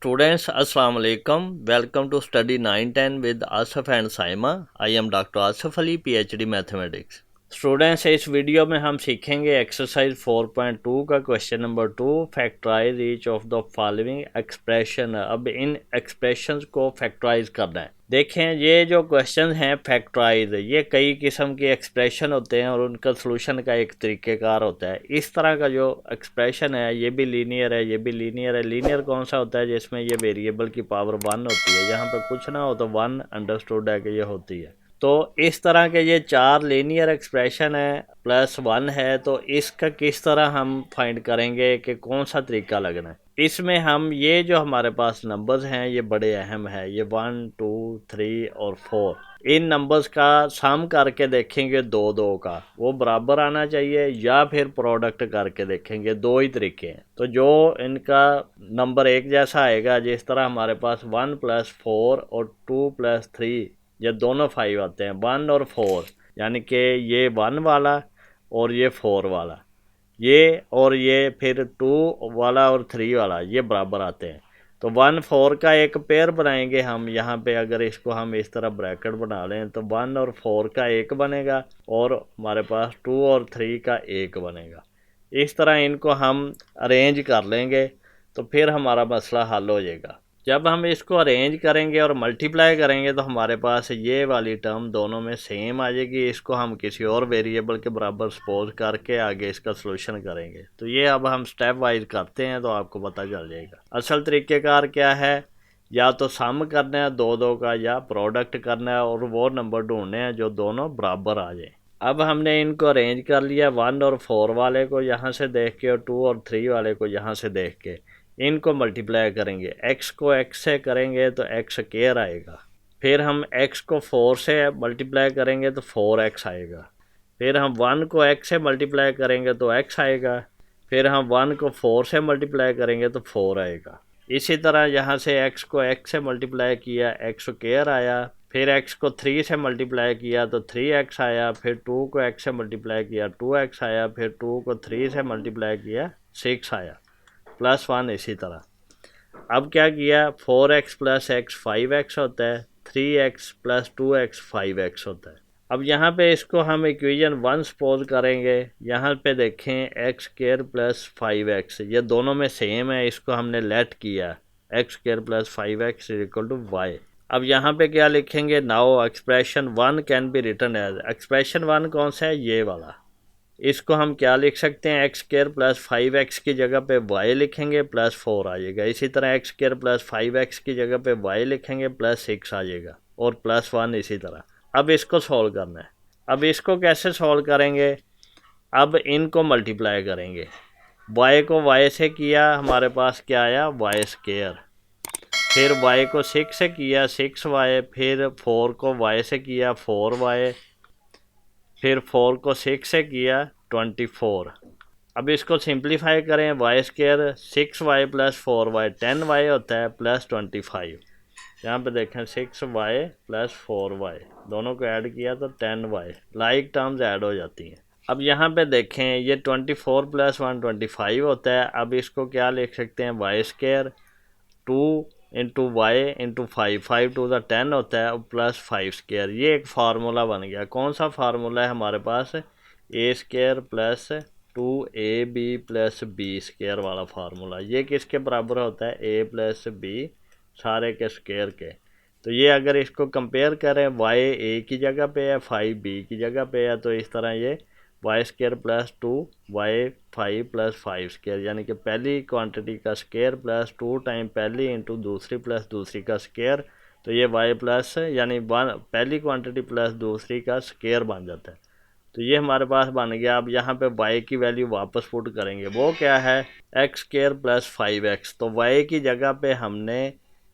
Students, Assalamu alaikum. Welcome to study 910 with Asif and Saima. I am Dr. Asif Ali, PhD Mathematics. Students, इस video में हम सीखेंगे exercise 4.2 का question number 2, factorise each of the following expression. अब इन expressions को factorise करना है। देखें, ये जो क्वेश्चन हैं फैक्टराइज, ये कई किस्म के एक्सप्रेशन होते हैं और उनका सलूशन का एक तरीक़ेकार होता है। इस तरह का जो एक्सप्रेशन है ये भी लीनियर है, ये भी लीनियर है। लीनियर कौन सा होता है? जिसमें ये वेरिएबल की पावर 1 होती है। जहाँ पर कुछ ना हो तो 1 अंडरस्टूड है कि ये होती है। तो इस तरह के ये 4 लीनियर एक्सप्रेशन है प्लस 1 है, तो इसका किस तरह हम फाइंड करेंगे कि कौन सा तरीका लगना है। इसमें हम ये जो हमारे पास नंबर्स हैं ये बड़े अहम है। ये 1, 2, 3 और 4, इन नंबर्स का सम करके देखेंगे 2 का, वो बराबर आना चाहिए, या फिर प्रोडक्ट करके देखेंगे। 2 ही तरीके हैं। तो जो इनका नंबर एक जैसा आएगा, जिस तरह हमारे पास 1 + 4 और 2 + 3, ये दोनों 5 आते हैं, 1 और 4, यानी कि ये 1 वाला और ये 4 वाला, ये और ये फिर 2 वाला और 3 वाला, ये बराबर आते हैं। तो 1, 4 का एक पेयर बनाएंगे हम यहाँ पे। अगर इसको हम इस तरह ब्रैकेट बना लें तो 1 और 4 का एक बनेगा और हमारे पास 2 और 3 का एक बनेगा। इस तरह इनको हम अरेंज कर लेंगे तो फिर हमारा मसला हल हो जाएगा। जब हम इसको अरेंज करेंगे और मल्टीप्लाई करेंगे तो हमारे पास ये वाली टर्म दोनों में सेम आ जाएगी। इसको हम किसी और वेरिएबल के बराबर सपोज करके आगे इसका सलूशन करेंगे। तो ये अब हम स्टेप वाइज करते हैं तो आपको पता चल जाएगा। असल तरीक़ेकार क्या है, या तो सम करना है 2 का, या प्रोडक्ट करना है और वो नंबर ढूंढने हैं जो दोनों बराबर आ जाए। अब हमने इनको अरेंज कर लिया, 1 और 4 वाले को यहाँ से देख के और 2 और 3 वाले को यहाँ से देख के। इनको मल्टीप्लाई करेंगे, x को x से करेंगे तो x स्क्वायर आएगा। फिर हम x को 4 से मल्टीप्लाई करेंगे तो 4x आएगा। फिर हम 1 को x से मल्टीप्लाई करेंगे तो x आएगा। फिर हम 1 को 4 से मल्टीप्लाई करेंगे तो 4 आएगा। इसी तरह यहाँ से x को x से मल्टीप्लाई किया, x स्क्वायर आया। फिर x को 3 से मल्टीप्लाई किया तो 3x आया। फिर 2 को x से मल्टीप्लाई किया, 2x आया। फिर 2 को 3 से मल्टीप्लाई किया, 6 आया, +1 इसी तरह। अब क्या किया, 4x + x 5x होता है, 3x + 2x 5x होता है। अब यहाँ पे इसको हम इक्वेशन 1 सपोज करेंगे। यहाँ पे देखें x² + 5x, ये दोनों में सेम है। इसको हमने लेट किया, x² + 5x = y। अब यहाँ पे क्या लिखेंगे, now expression 1 can be written as. Expression 1 कौन सा है? ये वाला। इसको हम क्या लिख सकते हैं, x² + 5x की जगह पे y लिखेंगे, +4 आ जाएगा। इसी तरह x² + 5x की जगह पे y लिखेंगे, +6 आ जाएगा, और +1 इसी तरह। अब इसको सॉल्व करना है। अब इसको कैसे सॉल्व करेंगे, अब इनको मल्टीप्लाई करेंगे। y को y से किया, हमारे पास क्या आया, y²। फिर y को 6 से किया, 6y। फिर 4 को y से किया, 4y। फिर 4 को 6 से किया, 24। अब इसको सिंप्लीफाई करें, y² 6y + 4y 10y होता है, +25। यहाँ पे देखें 6y + 4y, दोनों को ऐड किया तो 10y, लाइक टर्म्स ऐड हो जाती हैं। अब यहाँ पे देखें ये 24 + 1 25 होता है। अब इसको क्या लिख सकते हैं, y² 2 × y × 5, 5 × 2 = 10 होता है, और +5²। ये एक फार्मूला बन गया। कौन सा फार्मूला है हमारे पास, a² + 2ab + b² वाला फार्मूला। ये किसके बराबर होता है, a + b सारे के स्क्वायर के। तो ये अगर इसको कंपेयर करें, y a की जगह पे है, 5 b की जगह पे है, तो इस तरह ये y² + 2y 5 + 5², यानी कि पहली क्वांटिटी का स्क्वायर + 2 टाइम पहली × दूसरी + दूसरी का स्क्वायर। तो ये y प्लस यानी पहली क्वांटिटी + दूसरी का स्क्वायर बन जाता है। तो ये हमारे पास बन गया। अब यहाँ पे y की वैल्यू वापस पुट करेंगे, वो क्या है, x² + 5x। तो y की जगह पे हमने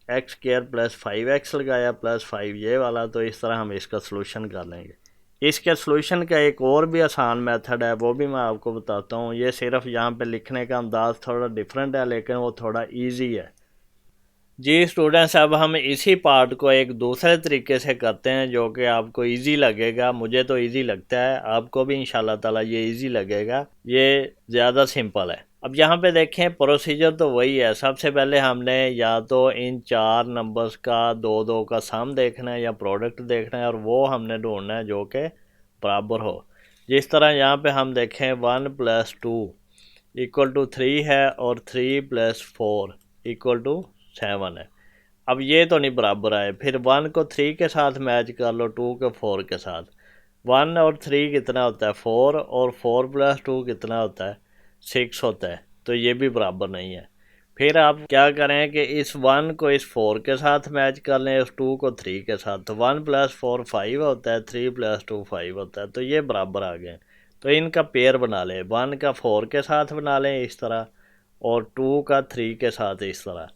x² + 5x लगाया, +5 ये वाला। तो इस तरह हम इसका सलूशन कर लेंगे। इसके सलूशन का एक और भी आसान मेथड है, वो भी मैं आपको बताता हूँ। ये सिर्फ यहाँ पे लिखने का अंदाज़ थोड़ा डिफरेंट है, लेकिन वो थोड़ा इजी है। जी स्टूडेंट्स, अब हम इसी पार्ट को एक दूसरे तरीके से करते हैं जो कि आपको इजी लगेगा। मुझे तो इजी लगता है, आपको भी इंशाल्लाह ताला ये इजी लगेगा। ये ज़्यादा सिंपल है। अब यहाँ पे देखें प्रोसीजर तो वही है, सबसे पहले हमने या तो इन चार नंबर्स का दो दो का सम देखना है या प्रोडक्ट देखना है और वो हमने ढूंढना है जो कि बराबर हो। जिस तरह यहाँ पे हम देखें 1+2 इक्वल टू 3 है और 3+4 इक्वल टू 7 है। अब ये तो नहीं बराबर आए, फिर 1 को 3 के साथ मैच कर लो 2 को 4 के साथ। 1 और 3 कितना होता है 4 और 4+2 कितना होता है 6 होता है, तो ये भी बराबर नहीं है। फिर आप क्या करें कि इस 1 को इस 4 के साथ मैच कर लें, इस 2 को 3 के साथ, तो 1+4 5 होता है, 3+2 5 होता है, तो ये बराबर आ गए। तो इनका पेयर बना लें, 1 का 4 के साथ बना लें इस तरह और 2 का 3 के साथ इस तरह।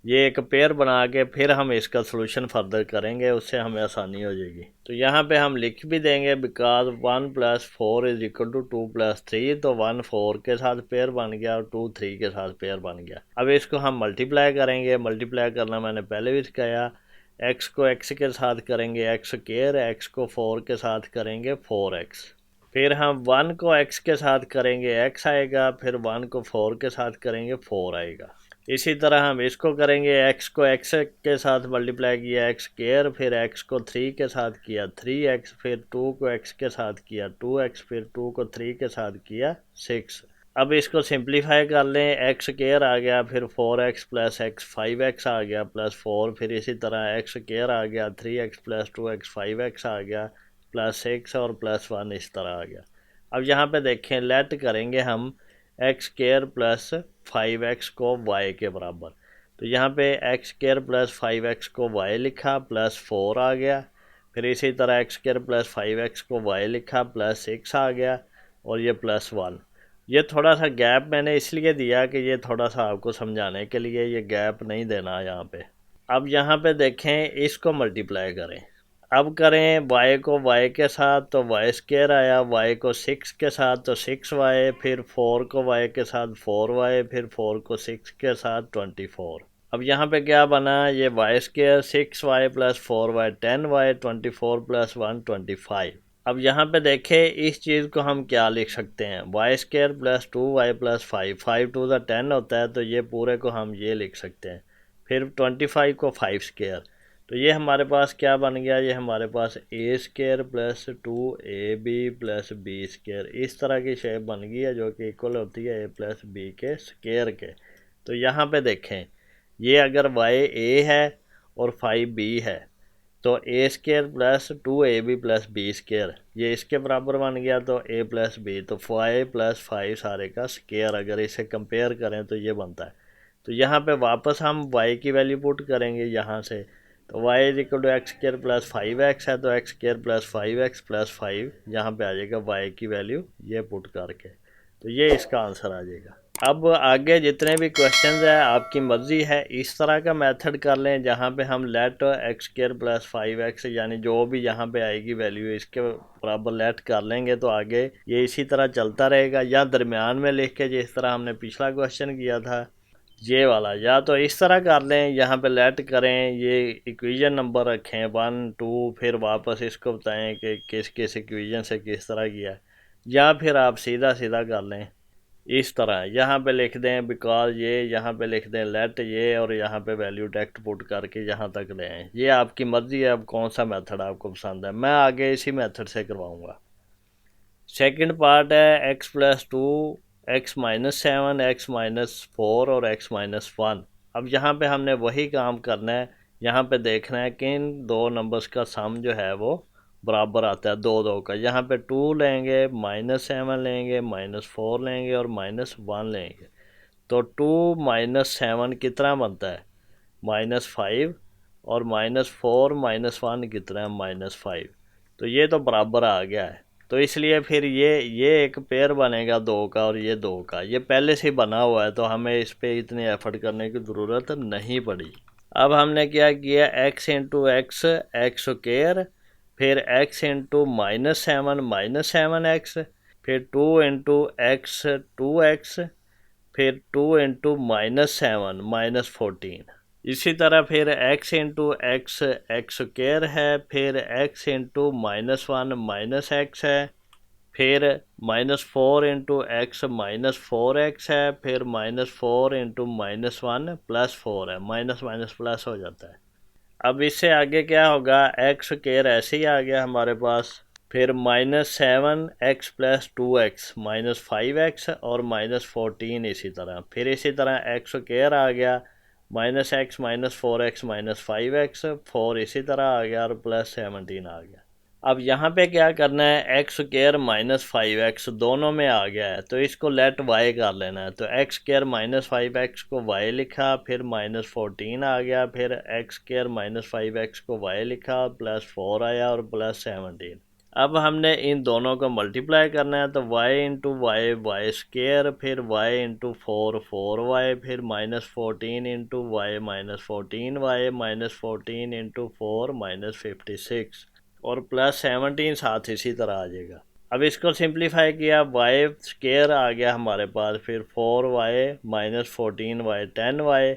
ये एक पेयर बना के फिर हम इसका सलूशन फर्दर करेंगे, उससे हमें आसानी हो जाएगी। तो यहाँ पे हम लिख भी देंगे बिकॉज 1+4 इज इक्वल टू 2+3, तो 1 4 के साथ पेयर बन गया और 2 3 के साथ पेयर बन गया। अब इसको हम मल्टीप्लाई करेंगे, मल्टीप्लाई करना मैंने पहले भी सिखाया। एक्स को एक्स के साथ करेंगे एक्स स्क्वायर, एक्स को 4 के साथ करेंगे 4x। फिर हम 1 को x के साथ करेंगे x आएगा, फिर 1 को 4 के साथ करेंगे 4 आएगा। इसी तरह हम इसको करेंगे, x को x के साथ मल्टीप्लाई किया x स्क्वायर, फिर x को 3 के साथ किया 3x, फिर 2 को x के साथ किया 2x, फिर 2 को 3 के साथ किया 6। अब इसको सिंप्लीफाई कर लें, x स्क्वायर आ गया, फिर 4x प्लस x 5x आ गया प्लस 4, फिर इसी तरह x स्क्वायर आ गया 3x प्लस 2x 5x आ गया प्लस 6 और प्लस 1 इस तरह आ गया। अब यहाँ पे देखें लेट करेंगे हम एक्स स्क्वायर प्लस 5x को y के बराबर, तो यहाँ पे एक्स स्क्वायर प्लस 5x को y लिखा प्लस 4 आ गया, फिर इसी तरह एक्स स्क्वायर प्लस 5x को y लिखा प्लस 6 आ गया और ये प्लस 1। ये थोड़ा सा गैप मैंने इसलिए दिया कि ये थोड़ा सा आपको समझाने के लिए, ये गैप नहीं देना यहाँ पे। अब यहाँ पे देखें इसको मल्टीप्लाई करें, अब करें y को y के साथ तो y स्क्वायर आया, y को 6 के साथ तो 6y, फिर 4 को y के साथ 4y, फिर 4 को 6 के साथ 24। अब यहाँ पे क्या बना, ये y square 6y plus 4y 10y, 24 plus 1 25। अब यहाँ पे देखें इस चीज़ को हम क्या लिख सकते हैं, y square plus 2y plus 5, 5 to the 10 होता है, तो ये पूरे को हम ये लिख सकते हैं। फिर 25 को 5 स्क्वायर, तो ये हमारे पास क्या बन गया, ये हमारे पास A square plus 2ab plus B square, इस तरह की शेप बन गई है जो कि इक्वल होती है a प्लस बी के स्क्वायर के। तो यहाँ पे देखें ये अगर y a है और 5b है तो a square plus 2ab plus B square ये इसके बराबर बन गया, तो a प्लस बी, तो 5 प्लस 5 सारे का स्क्वायर, अगर इसे कंपेयर करें तो ये बनता है। तो यहाँ पे वापस हम y की वैल्यू पुट करेंगे यहाँ से, तो y is equal to x square plus 5x है, तो x square plus 5x plus 5 यहाँ पे आ जाएगा y की वैल्यू ये पुट करके, तो ये इसका आंसर आ जाएगा। अब आगे जितने भी क्वेश्चंस हैं आपकी मर्ज़ी है, इस तरह का मेथड कर लें जहाँ पे हम late x square plus 5x यानी जो भी यहाँ पे आएगी वैल्यू इसके बराबर लेट कर लेंगे, तो आगे ये इसी तरह चलता रहेगा। या दरमियान में लिख के जिस तरह हमने पिछला क्वेश्चन किया था ये वाला, या तो इस तरह कर लें यहाँ पे लेट करें, ये इक्वेशन नंबर रखें 1 2, फिर वापस इसको बताएं कि किस किस इक्वेशन से किस तरह किया, या फिर आप सीधा सीधा कर लें इस तरह, यहाँ पे लिख दें बिकॉज ये, यहाँ पे लिख दें लेट ये, और यहाँ पे वैल्यू डायरेक्ट पुट करके यहाँ तक ले आएँ। ये आपकी मर्ज़ी है, अब कौन सा मेथड आपको पसंद है, मैं आगे इसी मेथड से करवाऊँगा। सेकंड पार्ट है x plus 2 x minus 7 x minus 4 और x माइनस 1। अब यहाँ पे हमने वही काम करना है, यहाँ पे देखना है कि इन दो नंबर्स का सम जो है वो बराबर आता है दो दो का। यहाँ पे 2 लेंगे, -7 लेंगे, -4 लेंगे और -1 लेंगे, तो 2 - 7 कितना बनता है -5, और -4 -1 कितना है -5, तो ये तो बराबर आ गया है। तो इसलिए फिर ये एक पेयर बनेगा दो का और ये दो का, ये पहले से बना हुआ है तो हमें इस पर इतनी एफर्ट करने की ज़रूरत नहीं पड़ी। अब हमने क्या किया, x into x x square, फिर x इंटू -7 फिर 2 इंटू एक्स 2x, फिर 2 इंटू -7 -14। इसी तरह फिर x into x x square है, फिर x इंटू -1 -x है, फिर -4 इंटू एक्स -4x है, फिर -4 इंटू -1 +4 है, माइनस माइनस प्लस हो जाता है। अब इससे आगे क्या होगा, एक्स स्क्वायर ऐसे ही आ गया हमारे पास, फिर -7x + 2x -5x और -14 इसी तरह, फिर इसी तरह एक्स स्क्वायर आ गया, -x -4x -5x 4 इसी तरह आ गया और +17 आ गया। अब यहाँ पे क्या करना है, एक्स स्क्वायर -5x दोनों में आ गया है तो इसको लेट y कर लेना है। तो एक्स स्क्वायर -5x को y लिखा, फिर -14 आ गया, फिर एक्स स्क्वायर -5x को y लिखा, +4 आया और +17। अब हमने इन दोनों को मल्टीप्लाई करना है तो y into y y square, फिर y इंटू 4 4y, फिर -14 इंटू वाई -14y -14 इंटू 4 -56 और +17 साथ इसी तरह आ जाएगा। अब इसको सिंप्लीफाई किया, वाई स्क्वायर आ गया हमारे पास, फिर 4y -14y 10y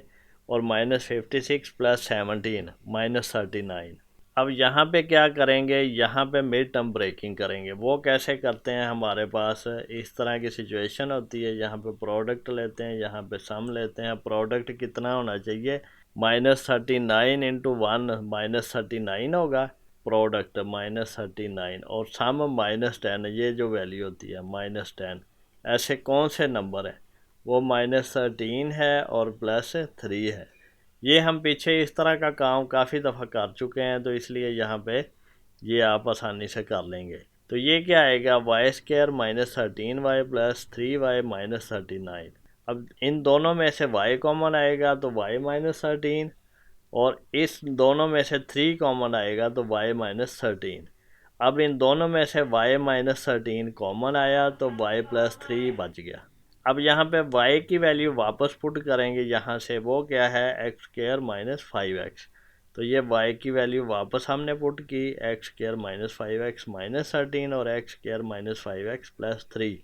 और -56 +17 -39। अब यहाँ पे क्या करेंगे, यहाँ पे मिड टर्म ब्रेकिंग करेंगे। वो कैसे करते हैं, हमारे पास इस तरह की सिचुएशन होती है, यहाँ पे प्रोडक्ट लेते हैं, यहाँ पे सम लेते हैं। प्रोडक्ट कितना होना चाहिए, -39 इंटू 1 -39 होगा, प्रोडक्ट -39 और सम -10, ये जो वैल्यू होती है -10। ऐसे कौन से नंबर है, वो -13 है और +3 है। ये हम पीछे इस तरह का काम काफ़ी दफ़ा कर चुके हैं तो इसलिए यहाँ पे ये आप आसानी से कर लेंगे। तो ये क्या आएगा, वाई स्क्वायर -13y +3y -39। अब इन दोनों में से y कॉमन आएगा तो y -13 और इस दोनों में से 3 कॉमन आएगा तो y -13। अब इन दोनों में से y -13 कॉमन आया तो y +3 बच गया। अब यहाँ पे y की वैल्यू वापस पुट करेंगे यहाँ से, वो क्या है, एक्स स्क्वायर -5x। तो ये y की वैल्यू वापस हमने पुट की, एक्स स्क्वायर -5x -13 और x square -5x +3।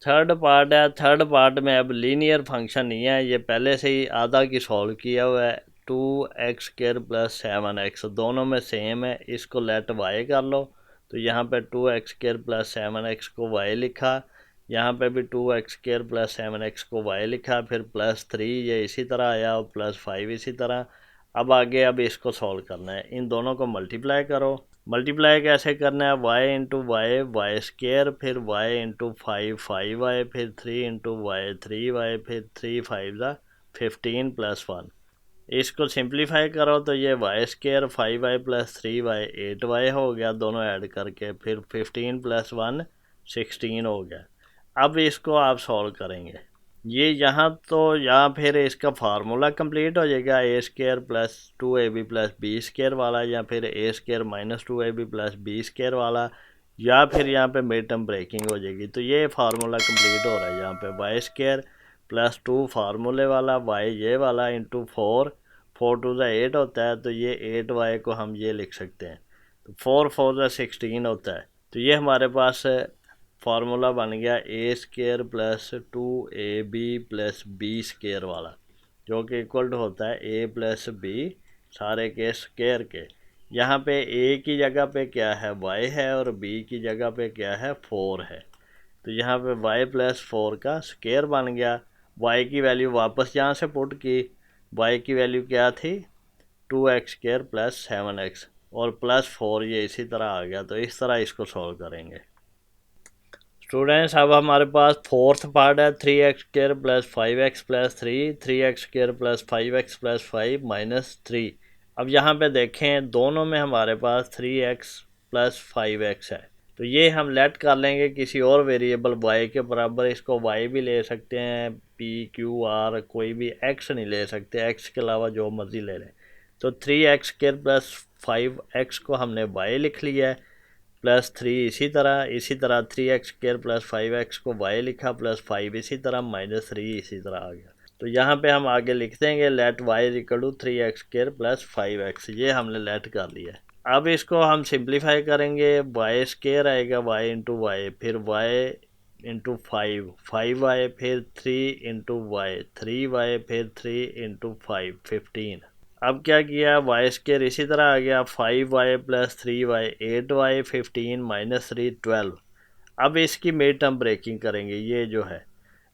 Third part है, थर्ड पार्ट में अब लीनियर फंक्शन नहीं है, ये पहले से ही आधा की सॉल्व किया हुआ है। 2x² + 7x दोनों में सेम है, इसको लेट y कर लो। तो यहाँ पे 2x² + 7x को y लिखा, यहाँ पे भी 2x² + 7x को y लिखा, फिर +3 ये इसी तरह आया और +5 इसी तरह। अब आगे अब इसको सॉल्व करना है, इन दोनों को मल्टीप्लाई करो। मल्टीप्लाई कैसे करना है, y into y y square, फिर y इंटू 5 5y, फिर 3 इंटू वाई 3y, फिर 3 5 15 +1। इसको सिंप्लीफाई करो तो ये Y square 5y + 3y 8y हो गया, दोनों ऐड करके, फिर 15 + 1 16 हो गया। अब इसको आप सॉल्व करेंगे, ये यहाँ तो यहाँ फिर इसका फार्मूला कंप्लीट हो जाएगा, a² + 2ab + b² वाला, या फिर a² - 2ab + b² वाला, या फिर यहाँ पे मिड टर्म ब्रेकिंग हो जाएगी। तो ये फार्मूला कंप्लीट हो रहा है यहाँ पे, y² + 2 फार्मूले वाला, y ये वाला इंटू 4 4 2 8 होता है, तो ये 8y को हम ये लिख सकते हैं। तो 4 4 16 होता है, तो ये हमारे पास फार्मूला बन गया a² + 2ab + b² वाला, जो कि इक्वल होता है a + b सारे के स्क्वायर के। यहाँ पे a की जगह पे क्या है, y है, और b की जगह पे क्या है, 4 है। तो यहाँ पे y + 4 का स्क्वायर बन गया। y की वैल्यू वापस यहाँ से पुट की, y की वैल्यू क्या थी, 2x² + 7x और +4 ये इसी तरह आ गया। तो इस तरह इसको सॉल्व करेंगे। स्टूडेंट्स अब हमारे पास फोर्थ पार्ट है, 3x² + 5x + 3 3x² + 5x + 5 -3। अब यहाँ पे देखें दोनों में हमारे पास 3x + 5x है, तो ये हम लेट कर लेंगे किसी और वेरिएबल y के बराबर। इसको y भी ले सकते हैं, p q r, कोई भी x नहीं ले सकते, x के अलावा जो मर्जी ले लें। तो 3x² + 5x को हमने y लिख लिया है, +3 इसी तरह 3x² + 5x को y लिखा, +5 इसी तरह, -3 इसी तरह आ गया। तो यहाँ पे हम आगे लिख देंगे लेट y = 3x² + 5x, ये हमने लेट कर लिया है। अब इसको हम सिंप्लीफाई करेंगे, y² आएगा y इंटू वाई, फिर y इंटू 5 5y, फिर 3 इंटू वाई 3y, फिर 3 इंटू 5 15। अब क्या किया, y² इसी तरह आ गया, 5y + 3y 8y, 15 - 3 12। अब इसकी मिड टर्म ब्रेकिंग करेंगे। ये जो है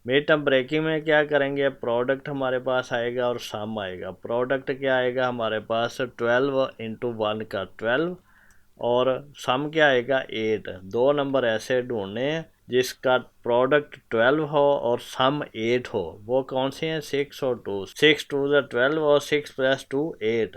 मिड टर्म ब्रेकिंग में क्या करेंगे, प्रोडक्ट हमारे पास आएगा और सम आएगा। प्रोडक्ट क्या आएगा हमारे पास 12 इंटू 1 का 12 और सम क्या आएगा 8। दो नंबर ऐसे ढूंढने हैं जिसका प्रोडक्ट 12 हो और सम 8 हो। वो कौन से हैं, 6 और 2। 6 2 12 और 6 प्लस 2 8।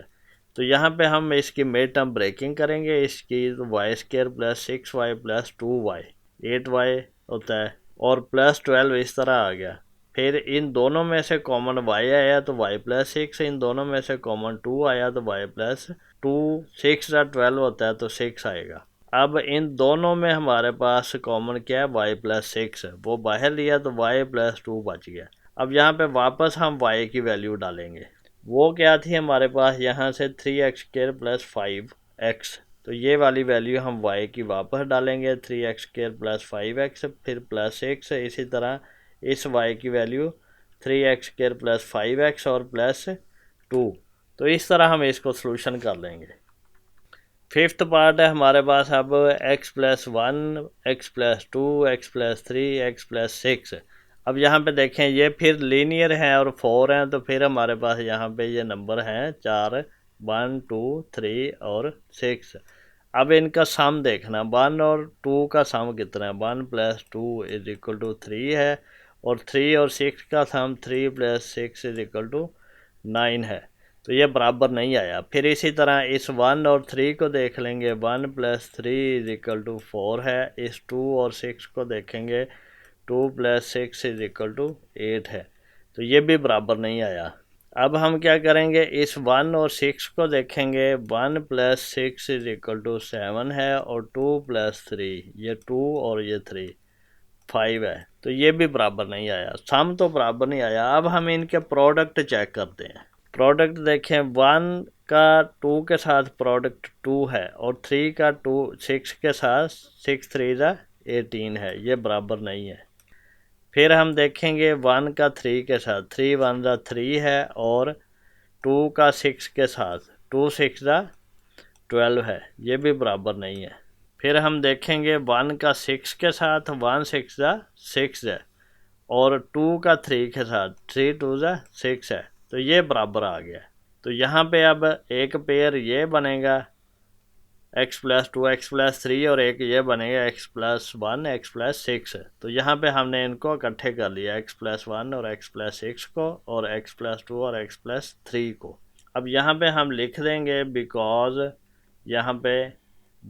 तो यहाँ पे हम इसकी मिड टर्म ब्रेकिंग करेंगे। इसकी तो Y square plus 6y plus 2y 8y होता है और प्लस 12 इस तरह आ गया। फिर इन दोनों में से कॉमन y आया तो y प्लस 6, इन दोनों में से कॉमन 2 आया तो y प्लस 2। 6 का 12 होता है तो 6 आएगा। अब इन दोनों में हमारे पास कॉमन क्या है, y प्लस 6, वो बाहर लिया तो y प्लस 2 बच गया। अब यहाँ पे वापस हम y की वैल्यू डालेंगे। वो क्या थी हमारे पास, यहाँ से 3x² प्लस 5x, तो ये वाली वैल्यू हम y की वापस डालेंगे। 3x² प्लस 5x फिर प्लस 6, इसी तरह इस y की वैल्यू 3x² प्लस 5x और प्लस 2। तो इस तरह हम इसको सोल्यूशन कर लेंगे। फिफ्थ पार्ट है हमारे पास अब x plus 1, x plus 2, x plus 3, x plus 6। अब यहाँ पे देखें ये फिर लीनियर है और 4 हैं, तो फिर हमारे पास यहाँ पे ये नंबर हैं 4, 1 2 3 और 6। अब इनका सम देखना, 1 और 2 का सम कितना है, 1 प्लस 2 इज इक्वल टू 3 है और 3 और 6 का सम 3 प्लस 6 इज इक्वल टू 9 है। तो ये बराबर नहीं आया। फिर इसी तरह इस 1 और 3 को देख लेंगे, 1 प्लस 3 इज इक्वल टू 4 है। इस 2 और 6 को देखेंगे, 2 प्लस 6 इज इक्वल टू 8 है। तो ये भी बराबर नहीं आया। अब हम क्या करेंगे, इस 1 और 6 को देखेंगे, 1 प्लस 6 इज इक्वल टू 7 है और 2 प्लस 3, ये 2 और ये 3 5 है। तो ये भी बराबर नहीं आया, सम तो बराबर नहीं आया। अब हम इनके प्रोडक्ट चेक करते हैं। प्रोडक्ट देखें, 1 का 2 के साथ प्रोडक्ट 2 है और 3 का 2 6 के साथ 6 3 जा 18 है, ये बराबर नहीं है। फिर हम देखेंगे 1 का 3 के साथ, 3 1 जा 3 है और 2 का 6 के साथ 2 6 जा 12 है, ये भी बराबर नहीं है। फिर हम देखेंगे 1 का 6 के साथ, 1 6 जा 6 है और 2 का 3 के साथ 3 2 जा 6 है, तो ये बराबर आ गया। तो यहाँ पे अब एक पेयर ये बनेगा x प्लस 2 x प्लस 3 और एक ये बनेगा x प्लस 1 x प्लस 6। तो यहाँ पे हमने इनको इकट्ठे कर लिया, x प्लस 1 और x प्लस 6 को और x प्लस 2 और x प्लस 3 को। अब यहाँ पे हम लिख देंगे बिकॉज यहाँ पे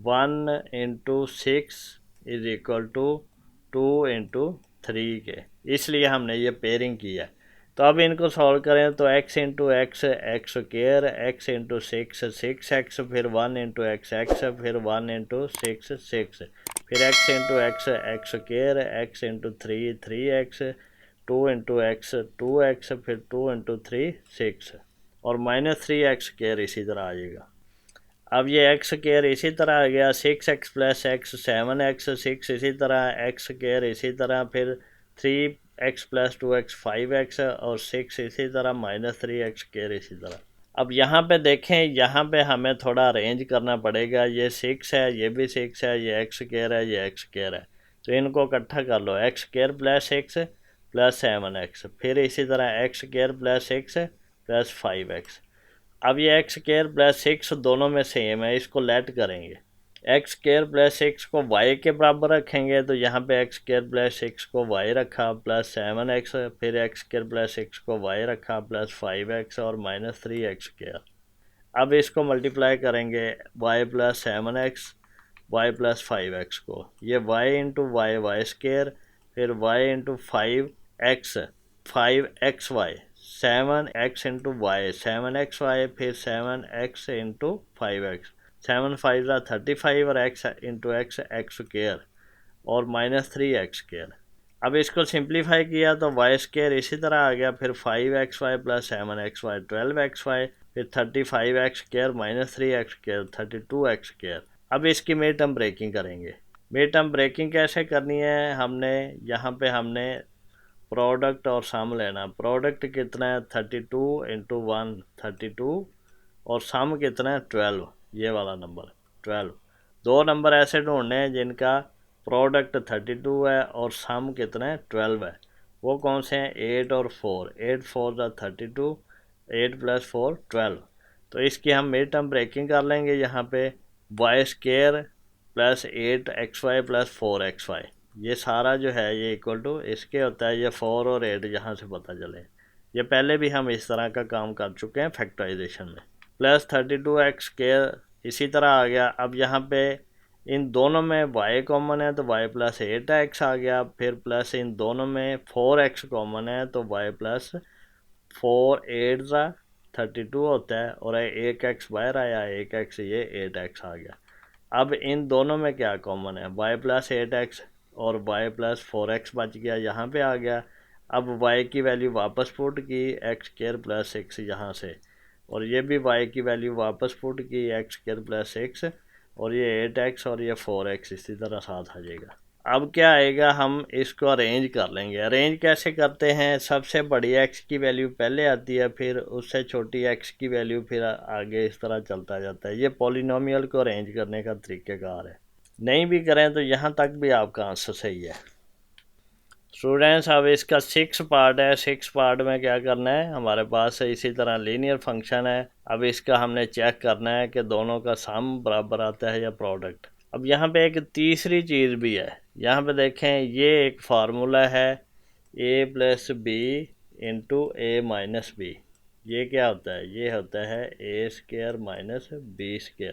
1 into 6 is equal to 2 into 3 के, इसलिए हमने ये पेयरिंग किया। तो अब इनको सॉल्व करें तो x into x x square, x into 6 6x, फिर 1 इंटू एक्स एक्स, फिर 1 इंटू 6 6, फिर x into x x square, x into 3 3x, 2 into x 2x, फिर 2 इंटू 3 6 और माइनस 3x स्क्वायर इसी तरह आ जाएगा। अब ये x स्क्वायर इसी तरह आ गया, 6x प्लस x 7x, 6 इसी तरह, x स्क्वायर इसी तरह, फिर 3x प्लस 2x 5x और 6 इसी तरह, माइनस 3x स्क्वायर इसी तरह। अब यहाँ पे देखें, यहाँ पे हमें थोड़ा अरेंज करना पड़ेगा। ये 6 है, ये भी 6 है, ये x स्क्वायर है, ये x स्क्वायर है, तो इनको इकट्ठा कर लो, x square plus 6 plus 7x, फिर इसी तरह x square plus 6 plus 5x। अब ये एक्स स्क्वायर प्लस 6 दोनों में सेम है, इसको लेट करेंगे। एक्स स्क्वायर प्लस 6 को y के बराबर रखेंगे, तो यहाँ पे एक्स स्क्वायर प्लस 6 को y रखा प्लस 7x, फिर एक्स स्क्वायर प्लस 6 को y रखा प्लस 5x और माइनस 3x स्क्वायर। अब इसको मल्टीप्लाई करेंगे y plus 7x y plus 5x को, ये y into y y square, फिर y into 5x 5xy, 7x into y 7xy, फिर 7x इंटू 5x, 7 5 35 और x into x x square और minus 3x square. अब इसको simplify किया तो वाई स्क्वायर इसी तरह आ गया, फिर 5xy प्लस 7xy 12xy, फिर 35x square minus 3x square 32x square. अब इसकी मिड टर्म ब्रेकिंग करेंगे। मिड टर्म ब्रेकिंग कैसे करनी है, हमने यहाँ पे हमने प्रोडक्ट और सम लेना। प्रोडक्ट कितना है 32 इंटू 1 32 और सम कितना है 12, ये वाला नंबर 12। दो नंबर ऐसे ढूंढने हैं जिनका प्रोडक्ट 32 है और सम कितना है 12 है। वो कौन से हैं 8 और 4, 8 4 ज़ा 32, 8 + 4 12। तो इसकी हम मिड टर्म ब्रेकिंग कर लेंगे यहाँ पे y² + 8xy + 4xy, ये सारा जो है ये इक्वल टू इसके होता है, ये 4 और 8 यहाँ से पता चले। ये पहले भी हम इस तरह का काम कर चुके हैं फैक्टराइजेशन में। प्लस 32x² इसी तरह आ गया। अब यहाँ पे इन दोनों में y कॉमन है तो y + 8x आ गया, फिर प्लस इन दोनों में 4x कॉमन है तो y + 4 8 ज़ा 32 होता है और 1x बाहर आया, 1x ये 8x आ गया। अब इन दोनों में क्या कॉमन है y + 8x और y + 4x बच गया, यहाँ पे आ गया। अब y की वैल्यू वापस पुट की x² + 6 यहाँ से, और ये भी y की वैल्यू वापस पुट की x² + 6 और ये 8x और ये 4x इसी तरह साथ आ जाएगा। अब क्या आएगा, हम इसको अरेंज कर लेंगे। अरेंज कैसे करते हैं, सबसे बड़ी x की वैल्यू पहले आती है, फिर उससे छोटी x की वैल्यू फिर आगे इस तरह चलता जाता है। ये पॉलिनोमियल को अरेंज करने का तरीक़ेकार है। नहीं भी करें तो यहाँ तक भी आपका आंसर सही है। स्टूडेंट्स अब इसका 6 पार्ट है। 6 पार्ट में क्या करना है, हमारे पास इसी तरह लीनियर फंक्शन है। अब इसका हमने चेक करना है कि दोनों का सम बराबर आता है या प्रोडक्ट। अब यहाँ पे एक तीसरी चीज़ भी है, यहाँ पे देखें ये एक फार्मूला है a + b × a - b। ये क्या होता है, ये होता है a² - b²।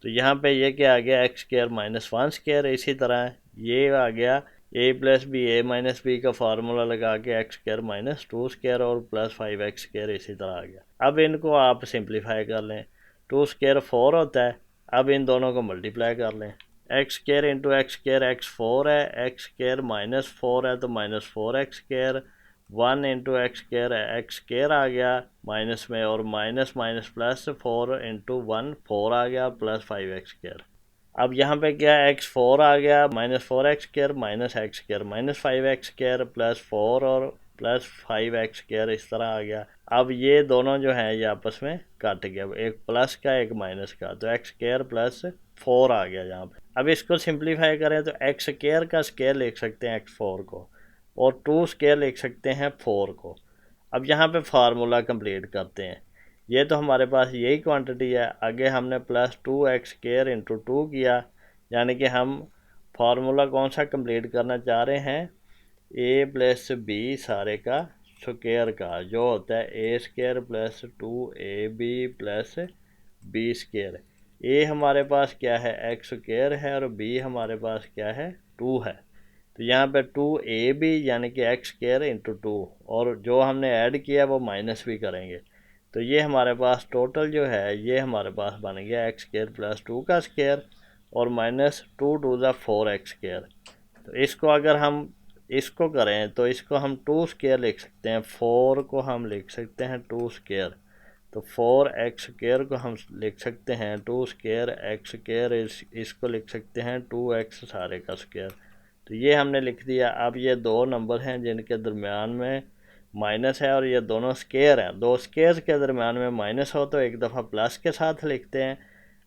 तो यहाँ पे ये क्या आ गया x² - 1²। इसी तरह ये आ गया a + b a - b का फार्मूला लगा के x² - 2² और + 5x²। इसी तरह आ गया। अब इनको आप सिंप्लीफाई कर लें, 2² 4 होता है। अब इन दोनों को मल्टीप्लाई कर लें, x² × x² x 4 है, x² - 4 है तो -4x², 1 × x² x² आ गया माइनस में, और माइनस माइनस प्लस 4 × 1 4 आ गया + 5x²। अब यहाँ पे क्या x4 आ गया -4x² -x² -5x² + 4 और +5x² इस तरह आ गया। अब ये दोनों जो हैं ये आपस में कट गया, एक प्लस का एक माइनस का, तो x² + 4 आ गया यहाँ पे। अब इसको सिंप्लीफाई करें तो x² का स्क्वायर लिख सकते हैं x4 को, और 2² लिख सकते हैं 4 को। अब यहाँ पे फार्मूला कंप्लीट करते हैं। ये तो हमारे पास यही क्वांटिटी है, आगे हमने +2x² × 2 किया, यानी कि हम फार्मूला कौन सा कंप्लीट करना चाह रहे हैं, a + b सारे का स्क्वायर का, जो होता है a² + 2ab + b²। a हमारे पास क्या है x² है और b हमारे पास क्या है 2 है। तो यहाँ पे 2ab यानी कि x² × 2, और जो हमने ऐड किया वो माइनस भी करेंगे। तो ये हमारे पास टोटल जो है ये हमारे पास बन गया x² + 2 का स्क्वायर और -2 2 ज़ा 4x²। तो इसको अगर हम इसको करें तो इसको हम 2² लिख सकते हैं, 4 को हम लिख सकते हैं 2², तो 4x² को हम लिख सकते हैं 2² x², इसको लिख सकते हैं 2x सारे का स्क्वायर। तो ये हमने लिख दिया। अब ये दो नंबर हैं जिनके दरमियान में माइनस है और ये दोनों स्क्वायर हैं। दो स्क्वायर्स के दरमियान में माइनस हो तो एक दफ़ा प्लस के साथ लिखते हैं,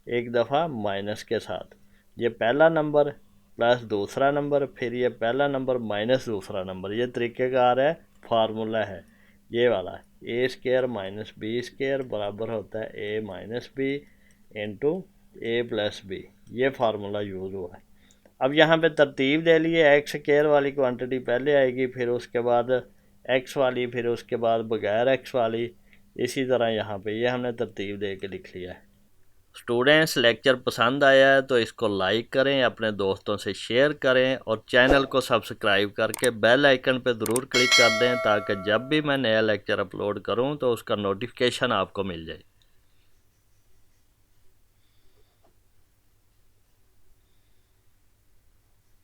एक दफ़ा माइनस के साथ। ये पहला नंबर प्लस दूसरा नंबर, फिर ये पहला नंबर माइनस दूसरा नंबर। ये तरीक़ेकार है, फार्मूला है ये वाला, a² - b² बराबर होता है a - b × a + b। ये फार्मूला यूज़ हुआ है। अब यहाँ पे तरतीब दे लिए, x² वाली क्वांटिटी पहले आएगी, फिर उसके बाद x वाली, फिर उसके बाद बगैर x वाली, इसी तरह यहाँ पे ये हमने तरतीब दे के लिख लिया है। स्टूडेंट्स लेक्चर पसंद आया है तो इसको लाइक करें, अपने दोस्तों से शेयर करें और चैनल को सब्सक्राइब करके बेल आइकन पर ज़रूर क्लिक कर दें, ताकि जब भी मैं नया लेक्चर अपलोड करूं तो उसका नोटिफिकेशन आपको मिल जाए।